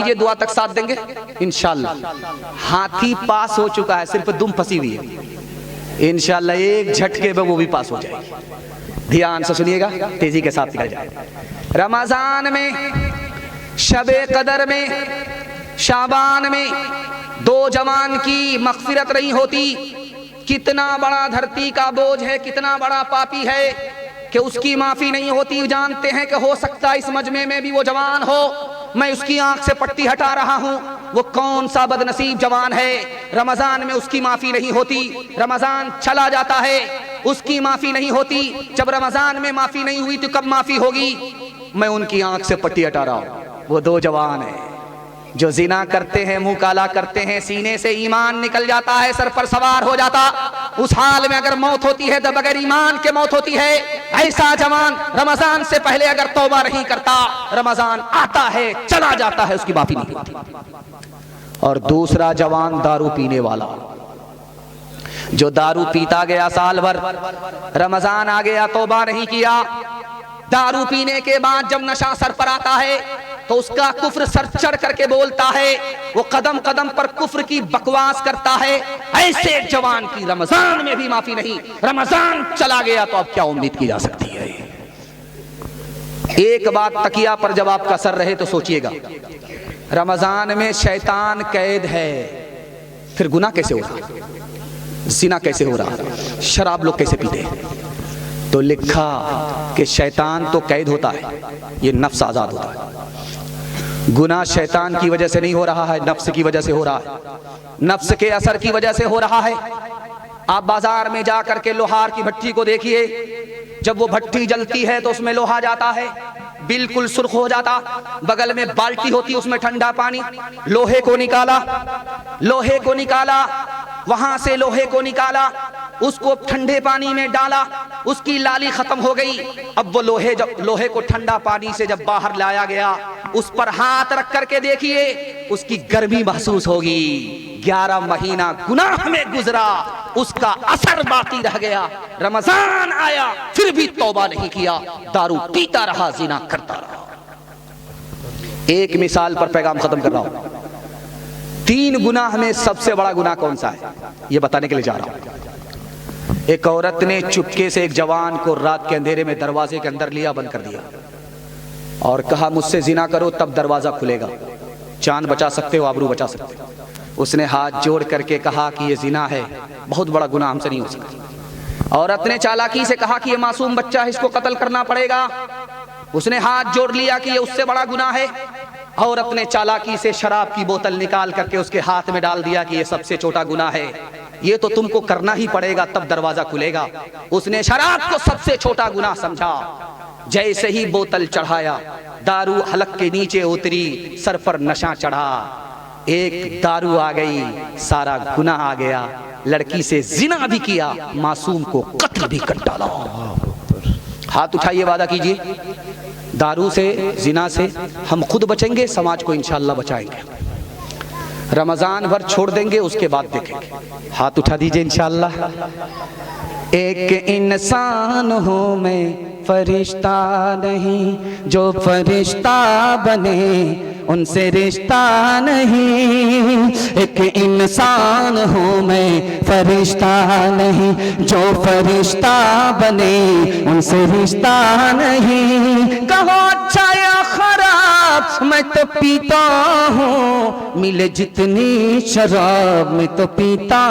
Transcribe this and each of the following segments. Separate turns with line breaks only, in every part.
ये दुआ तक साथ देंगे इंशाल्लाह। हाथी पास हो चुका है, सिर्फ दुम फंसी हुई है। इंशाल्लाह एक झटके में वो भी पास हो जाएगी। ध्यान से सुनिएगा, तेजी के साथ निकल जाए। रमजान में, शबे कदर में, शाबान में दो जवान की मग़फ़िरत नहीं होती। कितना बड़ा धरती का बोझ है, कितना बड़ा पापी है कि उसकी माफी नहीं होती। जानते हैं कि हो सकता है इस मजमे में भी वो जवान हो, मैं उसकी आंख से पट्टी हटा रहा हूं। वो कौन सा बदनसीब जवान है, रमजान में उसकी माफी नहीं होती। रमजान चला जाता है, उसकी माफी नहीं होती। जब रमजान में माफी नहीं हुई तो कब माफी होगी? मैं उनकी आंख से पट्टी हटा रहा हूं। वो दो जवान है जो जिना करते हैं, मुंह काला करते हैं, सीने से ईमान निकल जाता है, सर पर सवार हो जाता। उस हाल में अगर मौत होती है तो बगैर ईमान के मौत होती है। ऐसा जवान रमजान से पहले अगर तौबा नहीं करता, रमजान आता है चला जाता है, उसकी माफी नहीं होती। और दूसरा जवान दारू पीने वाला, जो दारू पीता गया साल भर, रमजान आ गया तौबा नहीं किया। दारू पीने के बाद जब नशा सर पर आता है तो उसका कुफ्र सर चढ़ करके बोलता है, वो कदम कदम पर कुफ्र की बकवास करता है। ऐसे जवान की रमजान में भी माफी नहीं। रमजान चला गया तो अब क्या उम्मीद की जा सकती है? एक बात तकिया पर जब आपका सर रहे तो सोचिएगा, रमजान में शैतान कैद है, फिर गुनाह कैसे हो रहा, जिना कैसे हो रहा, शराब लोग कैसे पीते हैं? तो लिखा कि शैतान तो कैद होता है, ये नफ्स आजाद होता है। गुनाह शैतान की वजह से नहीं हो रहा है, नफ्स की वजह से हो रहा है, नफ्स के असर की वजह से हो रहा है। आप बाजार में जाकर के लोहार की भट्टी को देखिए, जब वो भट्टी जलती है तो उसमें लोहा जाता है, बिल्कुल सुर्ख हो जाता। बगल में बाल्टी होती, उसमें ठंडा पानी, लोहे को निकाला, वहां से लोहे को निकाला, उसको ठंडे पानी में डाला, उसकी लाली खत्म हो गई। अब वो लोहे को ठंडा पानी से जब बाहर लाया गया, उस पर हाथ रख करके देखिए, उसकी गर्मी महसूस होगी। 11 महीना गुनाह में गुजरा, उसका असर बाकी रह गया। रमजान आया फिर भी तौबा नहीं किया, दारू पीता रहा, जिना करता रहा। एक मिसाल पर पैगाम खत्म कर रहा हूं। 3 गुनाह में सबसे बड़ा गुनाह कौन सा है, यह बताने के लिए जा रहा हूं। एक औरत ने चुपके से एक जवान को रात के अंधेरे में दरवाजे के अंदर लिया, बंद कर दिया और कहा, मुझसे जिना करो तब दरवाजा खुलेगा, जान बचा सकते हो, आबरू बचा सकते हो। उसने हाथ जोड़ करके कहा कि ये जिना है, बहुत बड़ा गुनाह, हमसे नहीं हो सकता। औरत ने चालाकी से कहा कि ये मासूम बच्चा है, इसको कत्ल करना पड़ेगा। उसने हाथ जोड़ लिया कि ये उससे बड़ा गुनाह है। औरत ने चालाकी से शराब की बोतल निकाल करके उसके हाथ में डाल दिया कि ये सबसे छोटा गुनाह है, ये तो तुमको करना ही पड़ेगा तब दरवाजा खुलेगा। उसने शराब को सबसे छोटा गुनाह समझा। जैसे ही बोतल चढ़ाया, दारू हलक के नीचे उतरी, सर पर नशा चढ़ा, एक दारू आ गई, सारा गुनाह आ गया। लड़की से जिना भी किया, मासूम को कत्ल भी कर डाला। हाथ उठाइए, वादा कीजिए, दारू से, जिना से हम खुद बचेंगे, समाज को इंशाअल्लाह बचाएंगे। रमजान भर छोड़ देंगे, उसके बाद देखेंगे। हाथ उठा दीजिए इंशाअल्लाह। एक इंसान हूँ मैं, फरिश्ता नहीं, जो फरिश्ता बने उनसे रिश्ता नहीं। एक इंसान हूँ मैं, फरिश्ता नहीं, जो फरिश्ता बने उनसे रिश्ता नहीं। कहो अच्छा या खराब, मैं तो पीता हूँ, मिले जितनी शराब मैं तो पीता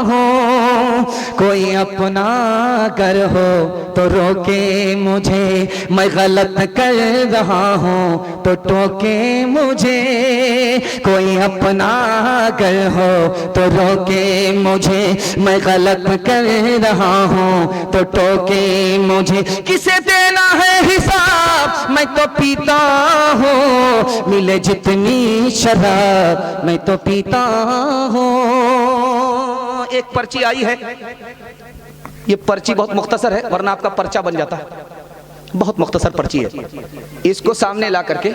हूँ। कोई अपना घर हो तो रोके मुझे, मैं गलत कर रहा हूँ तो टोके मुझे। कोई अपना घर हो तो रोके मुझे, मैं गलत कर रहा हूँ तो टोके मुझे। किसे देना है हिसाब, मैं तो पीता हूँ, मिले जितनी शराब मैं तो पीता हूँ। एक पर्ची आई है, ये पर्ची बहुत मुख्तसर है, वरना आपका पर्चा बन जाता है। बहुत मुख्तसर पर्ची है, इसको सामने ला करके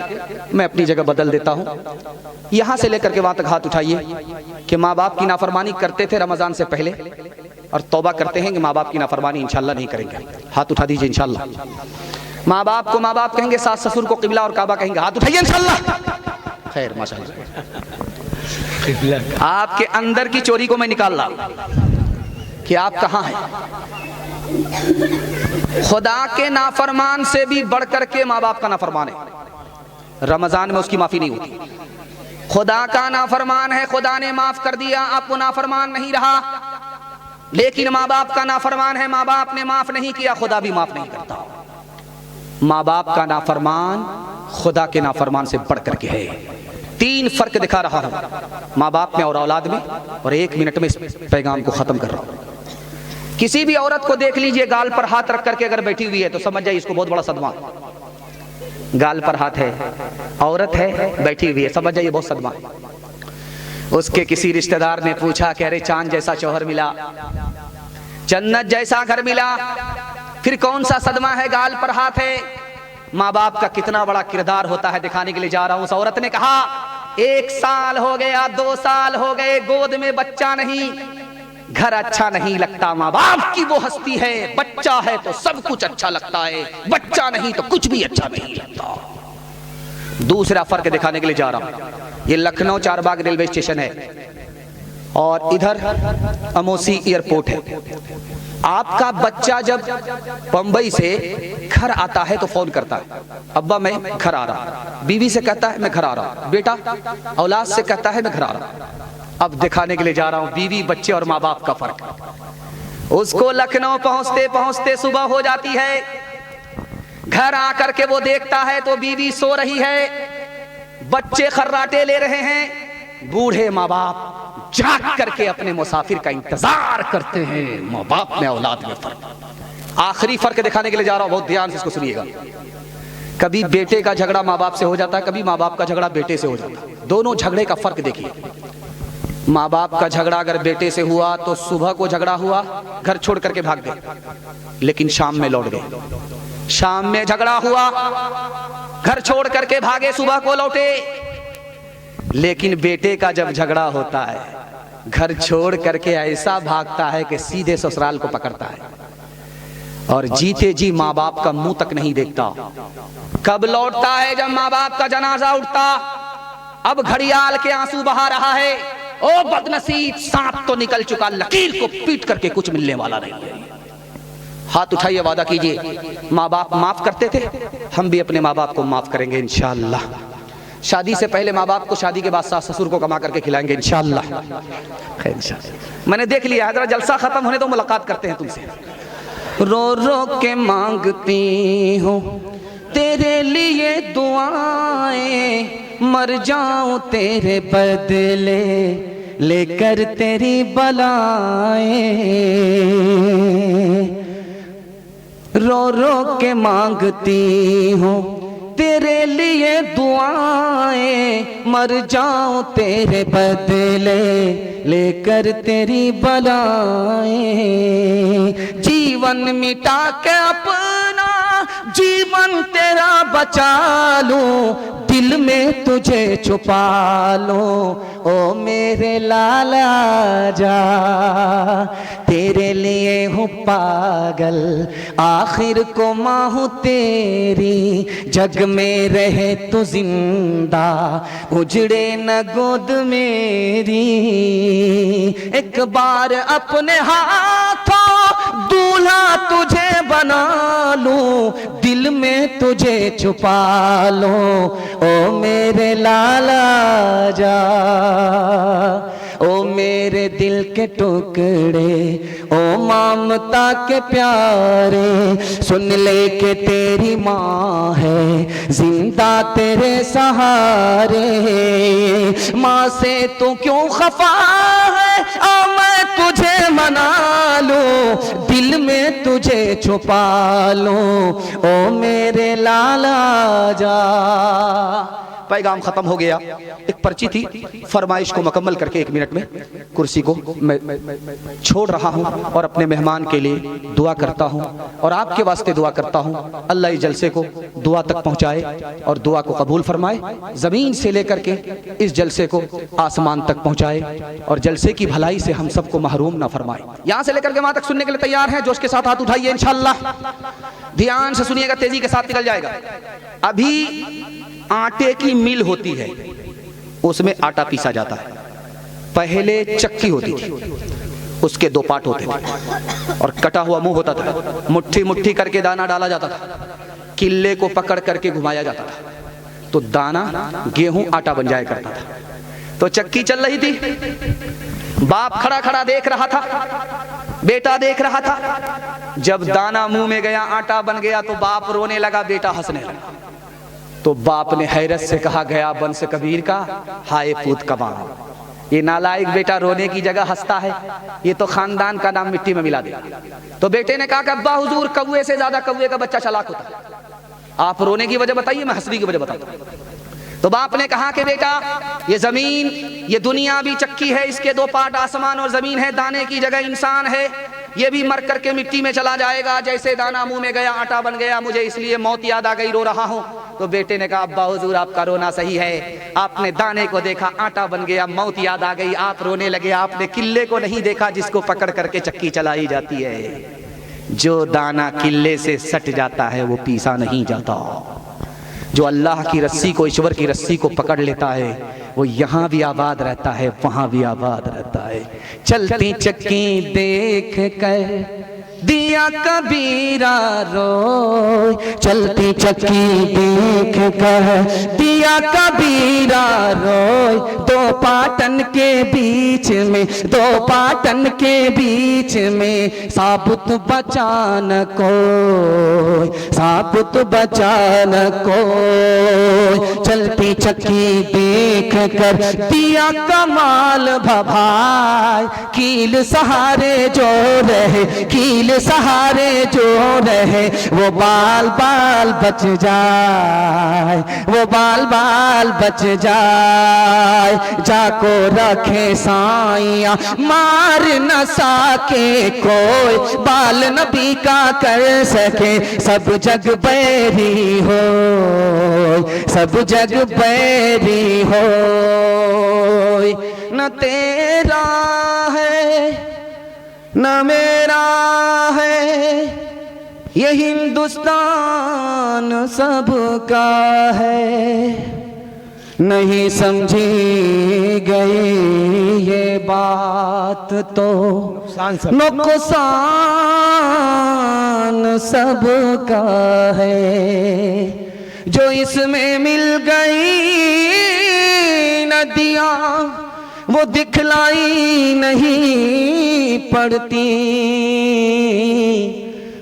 मैं अपनी जगह बदल देता हूँ। यहाँ से लेकर के वहाँ तक हाथ उठाइए कि माँ बाप की नाफरमानी करते थे रमज़ान से पहले और तौबा करते हैं कि माँ बाप की नाफरमानी इंशाल्लाह नहीं करेंगे। हाथ उठा दीजिए इंशाल्लाह। माँ बाप को माँ बाप कहेंगे, सास ससुर को किबला और काबा कहेंगे। हाथ उठाइए इंशाल्लाह। खैर माशाअल्लाह, आपके अंदर की चोरी को मैं निकाल रहा कि आप कहाँ हैं। खुदा के नाफरमान से भी बढ़कर के माँ बाप का नाफरमान है, रमजान में उसकी माफी नहीं होती। खुदा का नाफरमान है, खुदा ने माफ कर दिया, अब वो नाफरमान नहीं रहा। लेकिन माँ बाप का नाफरमान है, माँ बाप ने माफ नहीं किया, खुदा भी माफ नहीं करता। माँ बाप का नाफरमान खुदा के नाफरमान से बढ़ करके है। 3 फर्क दिखा रहा हूं माँ बाप में और औलाद में, और 1 मिनट में इस पैगाम को खत्म कर रहा हूं। किसी भी औरत को देख लीजिए, गाल पर हाथ रख करके अगर बैठी हुई है तो समझ जाइए इसको बहुत बड़ा सदमा। गाल पर हाथ है, औरत है, बैठी हुई है, समझ जाइए बहुत सदमा। उसके किसी रिश्तेदार ने पूछा कि अरे चांद जैसा शौहर मिला, जन्नत जैसा घर मिला, फिर कौन सा सदमा है, गाल पर हाथ है। माँ बाप का कितना बड़ा किरदार होता है दिखाने के लिए जा रहा हूं। उस औरत ने कहा 1 साल हो गया, 2 साल हो गए, गोद में बच्चा नहीं, घर अच्छा नहीं लगता। माँ बाप की वो हस्ती है, बच्चा है तो सब कुछ अच्छा लगता है, बच्चा नहीं तो कुछ भी अच्छा नहीं लगता। दूसरा फर्क दिखाने के लिए जा रहा हूं। ये लखनऊ चारबाग रेलवे स्टेशन है और इधर अमोसी एयरपोर्ट है। आपका बच्चा जब बंबई से घर आता है तो फोन करता है, अब्बा मैं घर आ रहा। बीवी से कहता है मैं घर आ रहा। बेटा औलाद से कहता है मैं घर आ रहा। अब दिखाने के लिए जा रहा हूं बीवी, बच्चे और माँ बाप का फर्क। उसको लखनऊ पहुंचते पहुंचते सुबह हो जाती है। घर आकर के वो देखता है तो बीवी सो रही है, बच्चे खर्राटे ले रहे हैं। बूढ़े माँ बाप जाग करके अपने मुसाफिर का इंतजार करते हैं। माँ बाप में औलाद में फर्क। आखिरी फर्क दिखाने के लिए जा रहा हूं, बहुत ध्यान से इसको सुनिएगा। कभी बेटे का झगड़ा माँ बाप से हो जाता है, कभी माँ बाप का झगड़ा बेटे से हो जाता है। दोनों झगड़े का फर्क देखिए। माँ बाप का झगड़ा अगर बेटे से हुआ तो सुबह को झगड़ा हुआ, घर छोड़ करके भाग गए, लेकिन शाम में लौट गए। शाम में झगड़ा हुआ, घर छोड़ करके भागे, सुबह को लौटे। लेकिन बेटे का जब झगड़ा होता है, घर छोड़ करके ऐसा भागता है कि सीधे ससुराल को पकड़ता है और जीते जी माँ बाप का मुंह तक नहीं देखता। कब लौटता है? जब माँ बाप का जनाजा उठता। अब घड़ियाल के आंसू बहा रहा है। ओ बदनसीब, सांप तो निकल चुका, लकीर को पीट करके कुछ मिलने वाला नहीं है। हाथ उठाइए, वादा कीजिए। माँ बाप माफ करते थे, हम भी अपने माँ बाप को माफ करेंगे इंशाअल्लाह। शादी से पहले माँ बाप को, शादी के बाद सास ससुर को कमा करके खिलाएंगे इंशाअल्लाह। मैंने देख लिया, जरा जलसा खत्म होने तो मुलाकात करते हैं तुमसे। रो रो के मांगती हूँ तेरे लिए दुआएं, मर जाऊं तेरे बदले लेकर तेरी बलाएं। रो रो के मांगती हूँ तेरे लिए दुआएं, मर जाऊं तेरे बदले लेकर तेरी बलाएं। जीवन मिटा के अपना जीवन तेरा बचा लूं, दिल में तुझे छुपा लूं। ओ मेरे लाला जा, तेरे लिए हूँ पागल, आखिर को माँ हूँ तेरी। जग में रहे तो जिंदा, उजड़े न गोद मेरी। एक बार अपने हाथों दूल्हा तुझे बना लूं, दिल में तुझे छुपा लूं। ओ मेरे लाला जा, ओ मेरे दिल के टुकड़े, ओ ममता के प्यारे। सुन ले के तेरी माँ है जिंदा तेरे सहारे। माँ से तू क्यों खफा है, आ मैं तुझे मना लूं, दिल में तुझे छुपा लूं। ओ मेरे लाला जा। पैगाम खत्म हो गया। एक पर्ची थी, फरमाइश को मुकम्मल करके 1 मिनट में कुर्सी को मैं छोड़ रहा हूं और अपने मेहमान के लिए दुआ करता हूं और आपके वास्ते दुआ करता हूं। अल्लाह इस जलसे को दुआ तक पहुंचाए और दुआ को कबूल फरमाए। जमीन से लेकर के इस जलसे को आसमान तक पहुंचाए और जलसे की भलाई से हम सबको महरूम ना फरमाए। यहां से लेकर के वहां तक सुनने के लिए तैयार हैं? जोश के साथ हाथ उठाइए इंशाअल्लाह। ध्यान से सुनिएगा, तेजी के साथ निकल जाएगा। अभी आटे की मिल होती है, उसमें आटा पीसा जाता है। पहले चक्की होती थी, उसके दो पार्ट होते थे और कटा हुआ मुंह होता था। मुट्ठी मुट्ठी करके दाना डाला जाता था, किल्ले को पकड़ करके घुमाया जाता था तो दाना गेहूं आटा बन जाया करता था। तो चक्की चल रही थी, बाप खड़ा खड़ा देख रहा था, बेटा देख रहा था। जब दाना मुंह में गया, आटा बन गया तो बाप रोने लगा, बेटा हंसने लगा। तो बाप ने हैरत से कहा, गया बंस कबीर का, हाय पूत कमाल। ये नालायक बेटा रोने की जगह हंसता है, ये तो खानदान का नाम मिट्टी में मिला दे। तो बेटे ने कहा कि अब्बा हुजूर, कौवे से ज्यादा कौवे का बच्चा चालाक होता है। आप रोने की वजह बताइए, मैं हंसने की वजह बताता हूं। तो बाप ने कहा कि बेटा, ये जमीन, ये दुनिया भी चक्की है, इसके दो पार्ट आसमान और जमीन है, दाने की जगह इंसान है, ये भी मर करके मिट्टी में चला जाएगा। जैसे दाना मुंह में गया, आटा बन गया, मुझे इसलिए मौत याद आ गई, रो रहा हूं। तो बेटे ने कहा, अब्बा हुजूर आपका रोना सही है, आपने दाने को देखा, आटा बन गया, मौत याद आ गई, आप रोने लगे। आपने किल्ले को नहीं देखा जिसको पकड़ करके चक्की चलाई जाती है। जो दाना किल्ले से सट जाता है वो पीसा नहीं जाता। जो अल्लाह की रस्सी को, ईश्वर की रस्सी को पकड़ लेता है, वो यहाँ भी आबाद रहता है, वहां भी आबाद रहता है। चलती चक्की देख कर दिया कबीरा रोय, चलती चक्की देख कर दिया कबीरा रोय। दो पाटन के बीच में, दो पाटन के बीच में, साबुत बचान कोई, साबुत बचान कोई। चलती चक्की देख कर दिया कमाल भभाई, कील सहारे जो रहे, कील सहारे जो रहे, वो बाल बाल बच जाए, वो बाल बाल बच जाए। जाको रखे साइया, मार न सके कोई, बाल नबी का कर सके। सब जग बैरी हो, सब जग बैरी हो। न तेरा है न मेरा है, ये हिंदुस्तान सबका है। नहीं समझी गई ये बात तो नुकसान सबका है। जो इसमें मिल गई नदियाँ, वो दिखलाई नहीं पड़ती।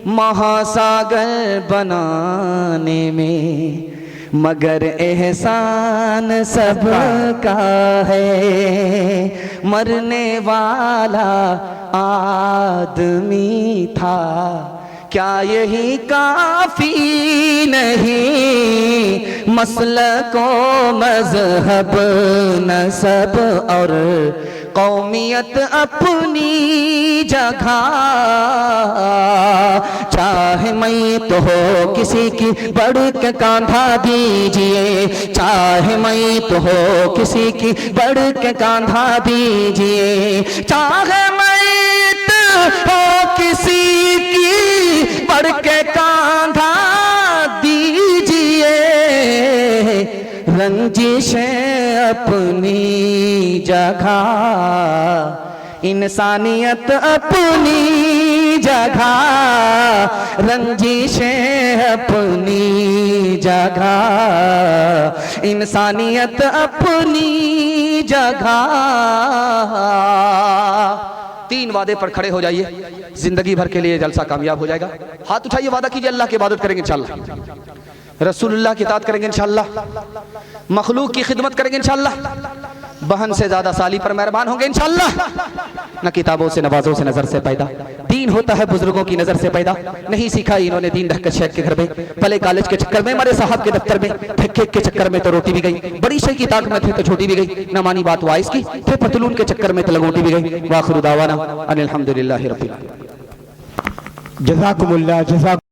महासागर बनाने में मगर एहसान सबका है। मरने वाला आदमी था, क्या यही काफी नहीं? मसलको मजहब नसब और कौमियत अपनी जगह, चाहे मैं तो हो किसी की बढ़ के कांधा दीजिए, चाहे मैं तो हो किसी की बढ़ के कांधा दीजिए। चाहे मैं तो हो किसी की बढ़ के कांधा दीजिए। रंजिशें अपनी जगह, इंसानियत अपनी जगह, रंजिशें अपनी जगह, इंसानियत अपनी जगह। 3 वादे पर खड़े हो जाइए, जिंदगी भर के लिए जलसा कामयाब हो जाएगा। हाथ उठाइए, वादा कीजिए अल्लाह की इबादत करेंगे इंशाअल्लाह, रसूलुल्लाह की इताअत करेंगे इंशाअल्लाह, मखलूक की खिदमत करेंगे इंशाअल्लाह, बहन से ज्यादा साली पर मेहरबान होंगे इंशाअल्लाह। न किताबों से नवाजों से नजर से पैदा, दीन होता है बुजुर्गों की नजर से पैदा। नहीं सीखा इन्होंने दीन रहकर शेख के घर में, पले कॉलेज के चक्कर में, मरे साहब के दफ्तर में, ठेके के चक्कर में तो रोटी भी गई, बड़ी शेख की ताक में थे तो छोटी भी गई, न मानी बात वाइस की, थे पतलून के चक्कर में तो लगोटी भी गई। वाखिर दावाना अनिल हम्दुलिल्लाहि रब्बिल आलमीन।
जज़ाकुमुल्लाह।